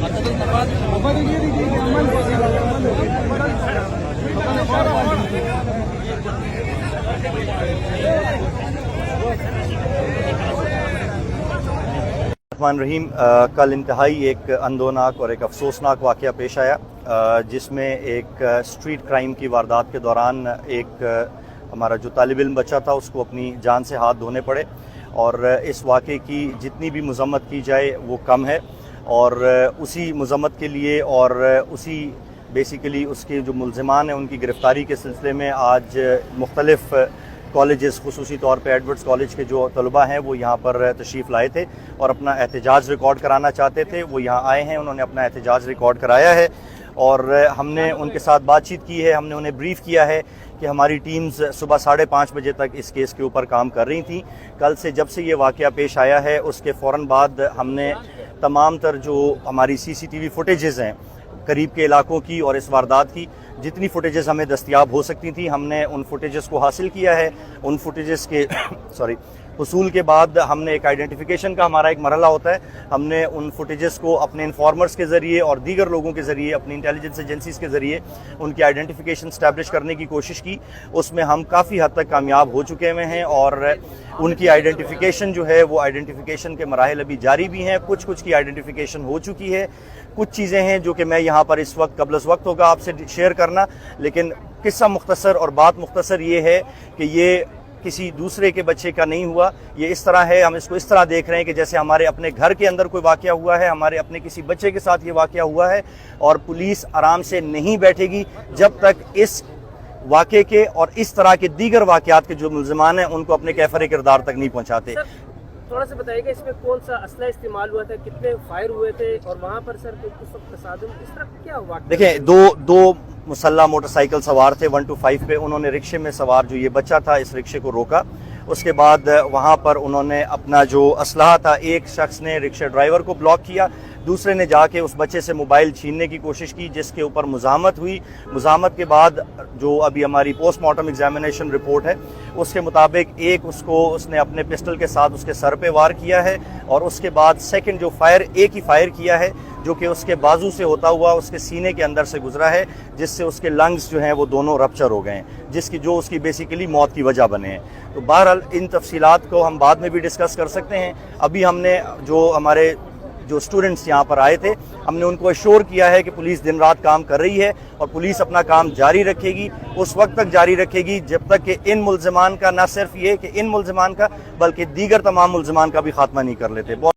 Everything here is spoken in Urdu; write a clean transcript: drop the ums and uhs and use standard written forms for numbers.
الرحمن الرحیم، کل انتہائی ایک اندوناک اور ایک افسوسناک واقعہ پیش آیا، جس میں ایک اسٹریٹ کرائم کی واردات کے دوران ایک ہمارا جو طالب علم بچہ تھا اس کو اپنی جان سے ہاتھ دھونے پڑے، اور اس واقعے کی جتنی بھی مذمت کی جائے وہ کم ہے، اور اسی مذمت کے لیے اور اسی بیسیکلی اس کے جو ملزمان ہیں ان کی گرفتاری کے سلسلے میں آج مختلف کالجز، خصوصی طور پہ ایڈورڈز کالج کے جو طلباء ہیں وہ یہاں پر تشریف لائے تھے اور اپنا احتجاج ریکارڈ کرانا چاہتے تھے۔ وہ یہاں آئے ہیں، انہوں نے اپنا احتجاج ریکارڈ کرایا ہے، اور ہم نے ان کے ساتھ بات چیت کی ہے، ہم نے انہیں بریف کیا ہے کہ ہماری ٹیمز صبح 5:30 بجے تک اس کیس کے اوپر کام کر رہی تھیں۔ کل سے جب سے یہ واقعہ پیش آیا ہے اس کے فوراً بعد ہم نے تمام تر جو ہماری CCTV فوٹیجز ہیں قریب کے علاقوں کی اور اس واردات کی، جتنی فوٹیجز ہمیں دستیاب ہو سکتی تھیں ہم نے ان فوٹیجز کو حاصل کیا ہے۔ ان فوٹیجز کے حصول کے بعد ہم نے ایک آئیڈینٹیفیکیشن کا ہمارا ایک مرحلہ ہوتا ہے، ہم نے ان فوٹیجز کو اپنے انفارمرز کے ذریعے اور دیگر لوگوں کے ذریعے، اپنی انٹیلیجنس ایجنسیز کے ذریعے ان کی آئیڈینٹیفیکیشن اسٹیبلش کرنے کی کوشش کی۔ اس میں ہم کافی حد تک کامیاب ہو چکے ہوئے ہیں، اور ان کی آئیڈینٹیفیکیشن جو ہے وہ آئیڈینٹیفیکیشن کے مراحل ابھی جاری بھی ہیں، کچھ کی آئیڈینٹیفیکیشن ہو چکی ہے، کچھ چیزیں ہیں جو کہ میں یہاں پر اس وقت قبل از وقت ہوگا آپ سے شیئر کرنا، لیکن قصہ مختصر اور بات مختصر یہ ہے کہ یہ کسی دوسرے کے بچے کا نہیں ہوا، یہ اس طرح ہے، ہم اس کو اس طرح دیکھ رہے ہیں کہ جیسے ہمارے اپنے گھر کے اندر کوئی واقعہ ہوا ہے، ہمارے اپنے کسی بچے کے ساتھ یہ واقعہ ہوا ہے، اور پولیس آرام سے نہیں بیٹھے گی جب تک اس واقعے کے اور اس طرح کے دیگر واقعات کے جو ملزمان ہیں ان کو اپنے کیفر کردار تک نہیں پہنچاتے۔ تھوڑا سا بتائیے کہ اس میں کون سا اسلحہ استعمال ہوا تھا، کتنے فائر ہوئے تھے، اور وہاں پر سر اس وقت تصادم اس طرح کیا ہوا؟ دیکھیں، دو مسلح موٹر سائیکل سوار تھے 125 پہ، انہوں نے رکشے میں سوار جو یہ بچہ تھا اس رکشے کو روکا، اس کے بعد وہاں پر انہوں نے اپنا جو اسلحہ تھا، ایک شخص نے رکشہ ڈرائیور کو بلاک کیا، دوسرے نے جا کے اس بچے سے موبائل چھیننے کی کوشش کی، جس کے اوپر مزاحمت ہوئی۔ مزاحمت کے بعد جو ابھی ہماری پوسٹ مارٹم ایگزامینیشن رپورٹ ہے اس کے مطابق اس نے اپنے پسٹل کے ساتھ اس کے سر پہ وار کیا ہے، اور اس کے بعد سیکنڈ جو فائر ایک ہی فائر کیا ہے جو کہ اس کے بازو سے ہوتا ہوا اس کے سینے کے اندر سے گزرا ہے، جس سے اس کے لنگز جو ہیں وہ دونوں رپچر ہو گئے ہیں، جو اس کی بیسیکلی موت کی وجہ بنے ہیں۔ تو بہرحال ان تفصیلات کو ہم بعد میں بھی ڈسکس کر سکتے ہیں۔ ابھی ہم نے ہمارے جو اسٹوڈنٹس یہاں پر آئے تھے ہم نے ان کو ایشور کیا ہے کہ پولیس دن رات کام کر رہی ہے، اور پولیس اپنا کام جاری رکھے گی، اس وقت تک جاری رکھے گی جب تک کہ ان ملزمان کا، نہ صرف یہ کہ ان ملزمان کا بلکہ دیگر تمام ملزمان کا بھی خاتمہ نہیں کر لیتے۔